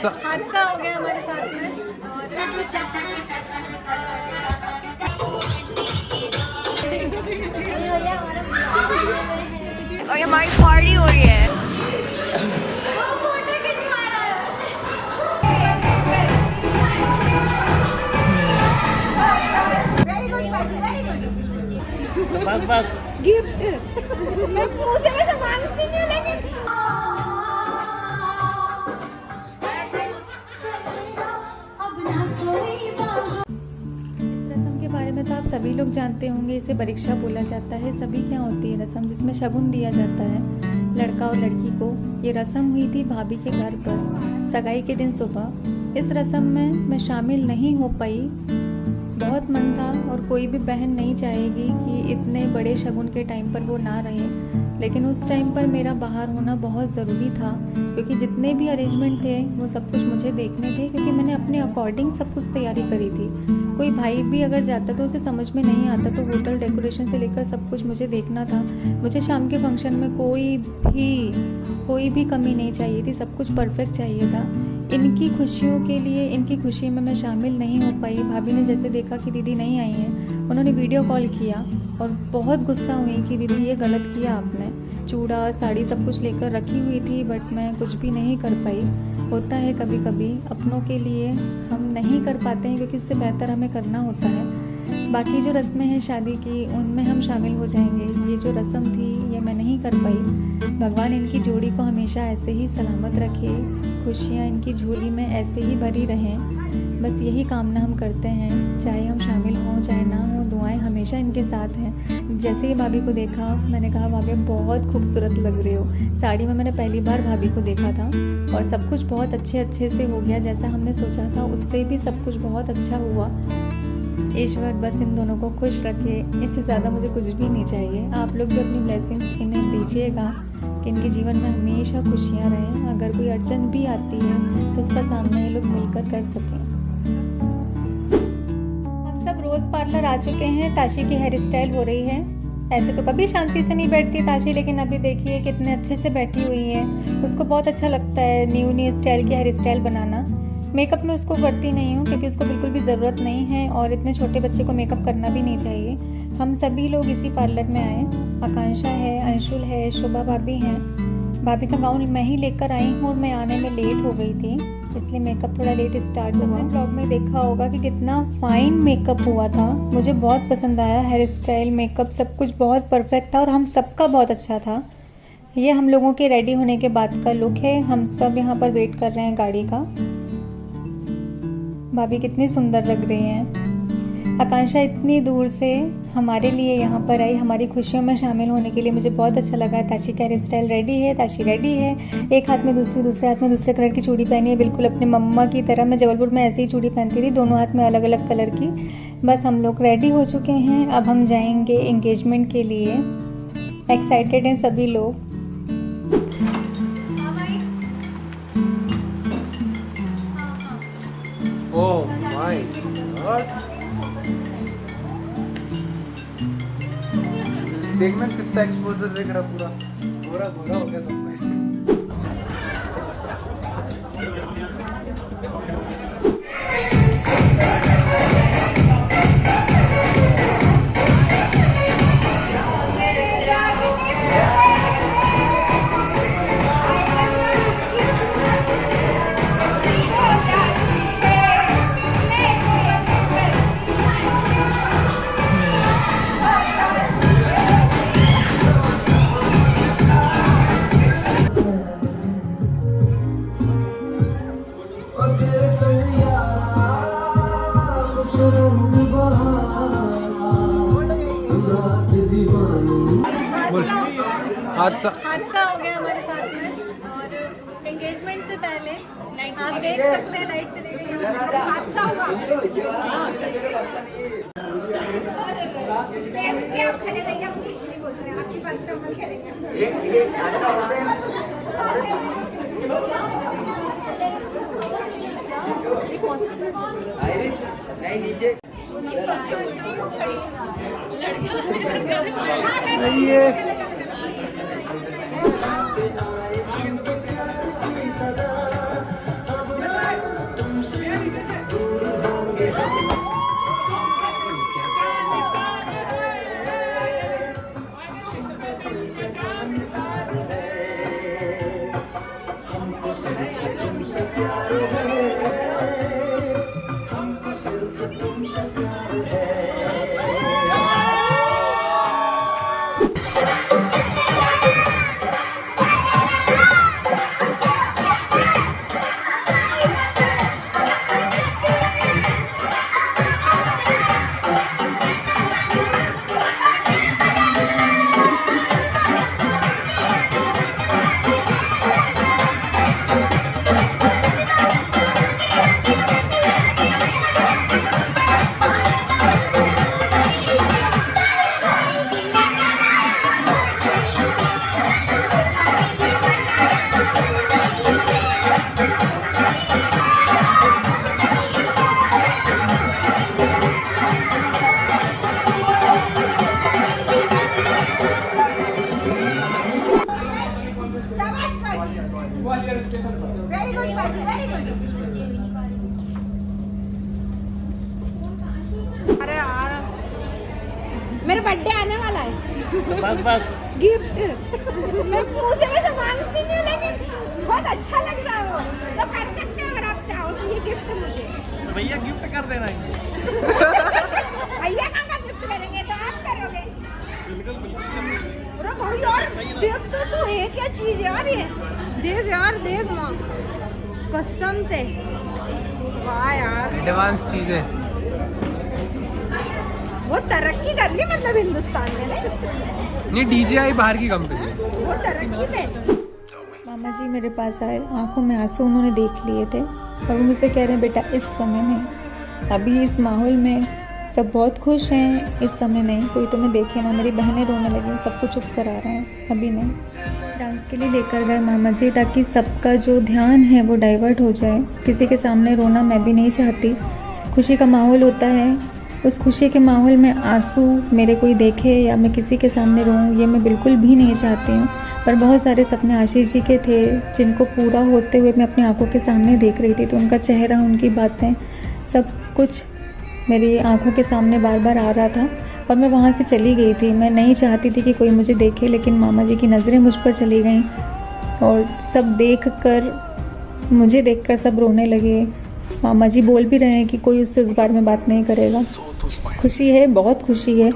हादसा हो गया हमारे साथ में। और हमारी पार्टी हो रही है। बस बस गिफ्ट मैं मुंह से वैसे मांगती नहीं हूँ, लेकिन इस रस्म के बारे में तो आप सभी लोग जानते होंगे। इसे परीक्षा बोला जाता है। सभी क्या होती है रस्म जिसमें शगुन दिया जाता है लड़का और लड़की को। ये रस्म हुई थी भाभी के घर पर सगाई के दिन सुबह। इस रस्म में मैं शामिल नहीं हो पाई। बहुत मन था और कोई भी बहन नहीं चाहेगी कि इतने बड़े शगुन के टाइम पर वो ना रहे, लेकिन उस टाइम पर मेरा बाहर होना बहुत ज़रूरी था क्योंकि जितने भी अरेंजमेंट थे वो सब कुछ मुझे देखने थे, क्योंकि मैंने अपने अकॉर्डिंग सब कुछ तैयारी करी थी। कोई भाई भी अगर जाता तो उसे समझ में नहीं आता, तो होटल डेकोरेशन से लेकर सब कुछ मुझे देखना था। मुझे शाम के फंक्शन में कोई भी कमी नहीं चाहिए थी, सब कुछ परफेक्ट चाहिए था। इनकी खुशियों के लिए, इनकी खुशी में मैं शामिल नहीं हो पाई। भाभी ने जैसे देखा कि दीदी नहीं आई हैं, उन्होंने वीडियो कॉल किया और बहुत गुस्सा हुई कि दीदी ये गलत किया आपने। चूड़ा साड़ी सब कुछ लेकर रखी हुई थी, बट मैं कुछ भी नहीं कर पाई। होता है कभी कभी अपनों के लिए हम नहीं कर पाते हैं, क्योंकि उससे बेहतर हमें करना होता है। बाकी जो रस्में हैं शादी की उनमें हम शामिल हो जाएंगे। ये जो रस्म थी ये मैं नहीं कर पाई। भगवान इनकी जोड़ी को हमेशा ऐसे ही सलामत रखे, खुशियाँ इनकी झोली में ऐसे ही भरी रहें। बस यही कामना हम करते हैं। चाहे हम शामिल हों चाहे ना हों, दुआएं हमेशा इनके साथ हैं। जैसे ही भाभी को देखा मैंने कहा भाभी बहुत खूबसूरत लग रहे हो। साड़ी में मैंने पहली बार भाभी को देखा था और सब कुछ बहुत अच्छे से हो गया। जैसा हमने सोचा था उससे भी सब कुछ बहुत अच्छा हुआ। ईश्वर बस इन दोनों को खुश रखे, इससे ज़्यादा मुझे कुछ भी नहीं चाहिए। आप लोग भी अपनी ब्लेसिंग्स इन्हें दीजिएगा कि इनके जीवन में हमेशा खुशियाँ रहें। अगर कोई अड़चन भी आती है तो उसका सामना ये लोग मिलकर कर सकें। हम सब रोज़ पार्लर आ चुके हैं। ताशी की हेयर स्टाइल हो रही है। ऐसे तो कभी शांति से नहीं बैठती ताशी, लेकिन अभी देखिए कितने अच्छे से बैठी हुई है। उसको बहुत अच्छा लगता है न्यू स्टाइल की हेयर स्टाइल बनाना। मेकअप में उसको करती नहीं हूँ क्योंकि उसको बिल्कुल भी ज़रूरत नहीं है और इतने छोटे बच्चे को मेकअप करना भी नहीं चाहिए। हम सभी लोग इसी पार्लर में आए। आकांक्षा है, अंशुल है, शोभा भाभी हैं। भाभी का गाउन मैं ही लेकर आई हूँ और मैं आने में लेट हो गई थी, इसलिए मेकअप थोड़ा लेट स्टार्ट हुआ। मैंने ब्लॉग में देखा होगा कि कितना फाइन मेकअप हुआ था। मुझे बहुत पसंद आया। हेयर स्टाइल, मेकअप सब कुछ बहुत परफेक्ट था और हम सबका बहुत अच्छा था। ये हम लोगों के रेडी होने के बाद का लुक है। हम सब यहाँ पर वेट कर रहे हैं गाड़ी का। भाभी कितनी सुंदर लग रही हैं। आकांक्षा इतनी दूर से हमारे लिए यहाँ पर आई, हमारी खुशियों में शामिल होने के लिए। मुझे बहुत अच्छा लगा। ताशी का हेयर स्टाइल रेडी है, ताशी रेडी है। एक हाथ में दूसरे हाथ में दूसरे कलर की चूड़ी पहनी है, बिल्कुल अपने मम्मा की तरह। मैं जबलपुर में ऐसी ही चूड़ी पहनती थी, दोनों हाथ में अलग अलग कलर की। बस हम लोग रेडी हो चुके हैं। अब हम जाएंगे एंगेजमेंट के लिए। एक्साइटेड हैं सभी लोग। ओह माय गॉड, देखना कितना एक्सपोजर दिख रहा, पूरा गोरा गोरा हो गया सब कुछ। हादसा हो गया हमारे साथ में। और एंगेजमेंट से पहले आप देख सकते हैं लाइट चली गई है। हादसा हुआ। आप खड़े रहिए, आप कुछ नहीं बोल रहे, आपकी बात पे अमल करेंगे। ये अच्छा होता है। नहीं नीचे ये अरे यार मेरा बर्थडे आने वाला है, बस गिफ्ट मैं मुंह से वैसे मांगती नहीं हूँ, लेकिन बहुत अच्छा लग रहा है वो, तो कर सकते हो अगर आप चाहो तो ये गिफ्ट मुझे। तो भैया गिफ्ट कर देना है। भैया कहाँ का गिफ्ट करेंगे, तो आप करोगे। बिल्कुल बिल्कुल। अरे भाई यार देख तो तू है क्या चीज यार, ये देख यार, देख माँ कसम से, वाह यार एडवांस चीजें। बहुत तरक्की कर ली मतलब हिंदुस्तान में, नहीं DJI बाहर की कंपनी है। बहुत तरक्की में। मामा जी मेरे पास आए, आंखों में आंसू उन्होंने देख लिए थे और वो मुझसे कह रहे हैं बेटा इस समय नहीं, अभी इस माहौल में सब बहुत खुश हैं, इस समय नहीं, कोई तुम्हें देखे ना। मेरी बहनें रोने लगी, सबको चुप करा रहे हैं, अभी नहीं। डांस के लिए लेकर गए मामा जी ताकि सबका जो ध्यान है वो डाइवर्ट हो जाए। किसी के सामने रोना मैं भी नहीं चाहती, खुशी का माहौल होता है, उस खुशी के माहौल में आंसू मेरे कोई देखे या मैं किसी के सामने रोऊं ये मैं बिल्कुल भी नहीं चाहती हूँ। पर बहुत सारे सपने आशीष जी के थे जिनको पूरा होते हुए मैं अपनी आंखों के सामने देख रही थी, तो उनका चेहरा, उनकी बातें, सब कुछ मेरी आंखों के सामने बार बार आ रहा था और मैं वहाँ से चली गई थी। मैं नहीं चाहती थी कि कोई मुझे देखे, लेकिन मामा जी की नज़रें मुझ पर चली गईं और सब देखकर, मुझे देखकर सब रोने लगे। मामा जी बोल भी रहे हैं कि कोई उससे उस बारे में बात नहीं करेगा। खुशी है, बहुत खुशी है,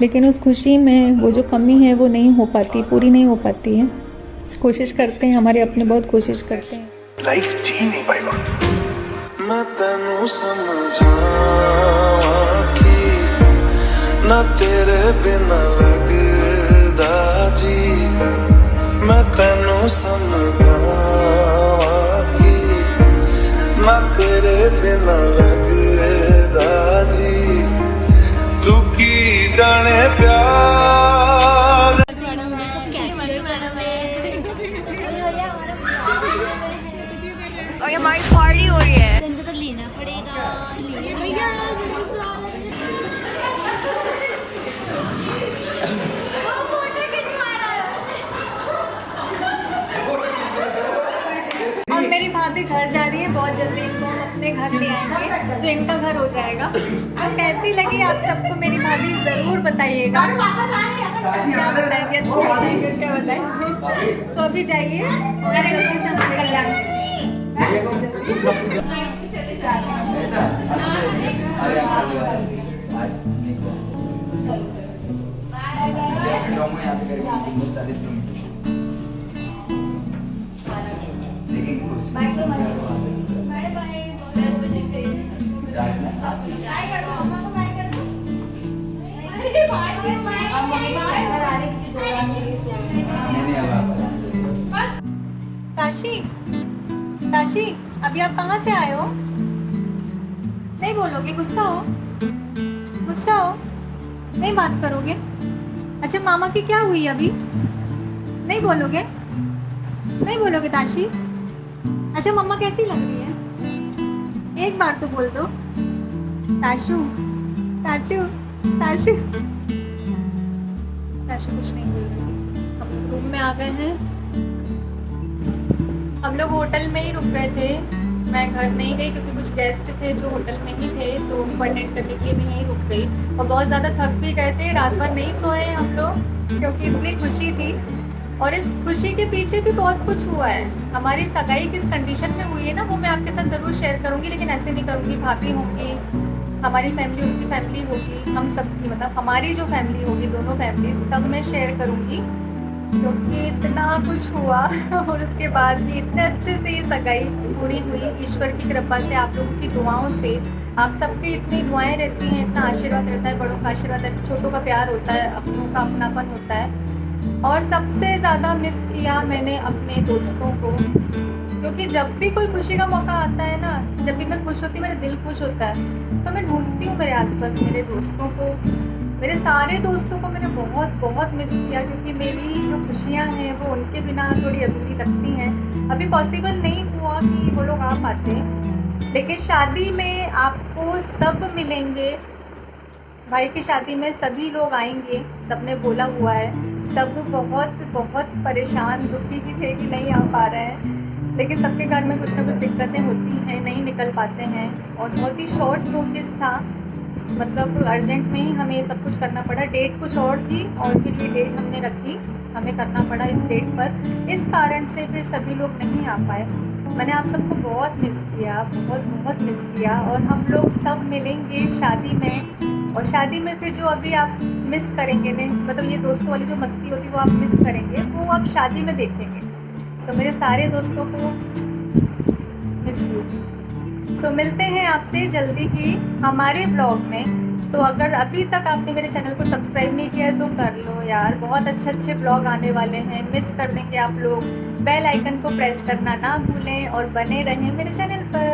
लेकिन उस खुशी में वो जो कमी है वो नहीं हो पाती, पूरी नहीं हो पाती है। कोशिश करते हैं, हमारे अपने बहुत कोशिश करते हैं। लाइफ जी नहीं पाएगा मैं तेनू समझावा कि ना तेरे बिना लगदा जी, मैं तेनू समझावा कि ना तेरे बिना लगदा जी, तू की जाने प्यार। और ये हमारी पार्टी हो रही है। तो लेना पड़ेगा, और मेरी भाभी घर जा रही है, बहुत जल्दी इनको हम अपने घर ले आएंगे जो इनका घर हो जाएगा। तो कैसी लगी आप सबको मेरी भाभी ज़रूर बताइएगा। क्या बताएंगे, अच्छी बताएंगे, क्या बताएंगे। तो अभी जाइए और जल्दी से हम निकल जाएंगे। ताशी, ताशी, अभी आप कहाँ से आए हो? नहीं बोलोगे? गुस्सा हो? गुस्सा हो? नहीं बात करोगे? अच्छा मामा की क्या हुई अभी? नहीं बोलोगे? नहीं बोलोगे ताशी? अच्छा मम्मा कैसी लग रही है? एक बार तो बोल दो। ताशू, ताशू, ताशू, ताशू कुछ नहीं बोल रही। हम रूम में आ गए हैं। हम लोग होटल में ही रुक गए थे, मैं घर नहीं गई क्योंकि कुछ गेस्ट थे जो होटल में ही थे, तो उनको अटेंड करने के लिए मैं यहीं रुक गई। और बहुत ज़्यादा थक भी गए थे, रात भर नहीं सोए हम लोग क्योंकि इतनी खुशी थी। और इस खुशी के पीछे भी बहुत कुछ हुआ है। हमारी सगाई किस कंडीशन में हुई है ना, वो मैं आपके साथ ज़रूर शेयर करूँगी, लेकिन ऐसे नहीं करूँगी। भाभी होंगी, हमारी फैमिली, उनकी फैमिली होगी, हम सबकी, मतलब हमारी जो फैमिली होगी, दोनों फैमिली, सब मैं शेयर करूँगी क्योंकि इतना कुछ हुआ और उसके बाद भी इतने अच्छे से ये सगाई पूरी हुई ईश्वर की कृपा से, आप लोगों की दुआओं से। आप सबकी इतनी दुआएं रहती हैं, इतना आशीर्वाद रहता है, बड़ों का आशीर्वाद है, छोटों का प्यार होता है, अपनों का अपनापन होता है। और सबसे ज़्यादा मिस किया मैंने अपने दोस्तों को, क्योंकि जब भी कोई खुशी का मौका आता है ना, जब भी मैं खुश होती हूँ, मेरा दिल खुश होता है, तो मैं ढूंढती हूँ मेरे आसपास मेरे दोस्तों को। मेरे सारे दोस्तों को मैंने बहुत बहुत मिस किया क्योंकि मेरी जो खुशियाँ हैं वो उनके बिना थोड़ी अधूरी लगती हैं। अभी पॉसिबल नहीं हुआ कि वो लोग आ पाते, लेकिन शादी में आपको सब मिलेंगे। भाई की शादी में सभी लोग आएंगे, सबने बोला हुआ है। सब बहुत बहुत परेशान, दुखी भी थे कि नहीं आ पा रहे हैं, लेकिन सबके घर में कुछ ना कुछ दिक्कतें होती हैं, नहीं निकल पाते हैं और बहुत ही शॉर्ट नोटिस था, मतलब अर्जेंट में ही हमें ये सब कुछ करना पड़ा। डेट कुछ और थी और फिर ये डेट हमने रखी, हमें करना पड़ा इस डेट पर। इस कारण से फिर सभी लोग नहीं आ पाए। मैंने आप सबको बहुत मिस किया, बहुत बहुत मिस किया। और हम लोग सब मिलेंगे शादी में, और शादी में फिर जो अभी आप मिस करेंगे ने, मतलब ये दोस्तों वाली जो मस्ती होती है वो आप मिस करेंगे, वो आप शादी में देखेंगे। तो मेरे सारे दोस्तों को मिस यू। सो मिलते हैं आपसे जल्दी ही हमारे ब्लॉग में। तो अगर अभी तक आपने मेरे चैनल को सब्सक्राइब नहीं किया है तो कर लो यार, बहुत अच्छे अच्छे ब्लॉग आने वाले हैं, मिस कर देंगे आप लोग। बेल आइकन को प्रेस करना ना भूलें और बने रहें मेरे चैनल पर।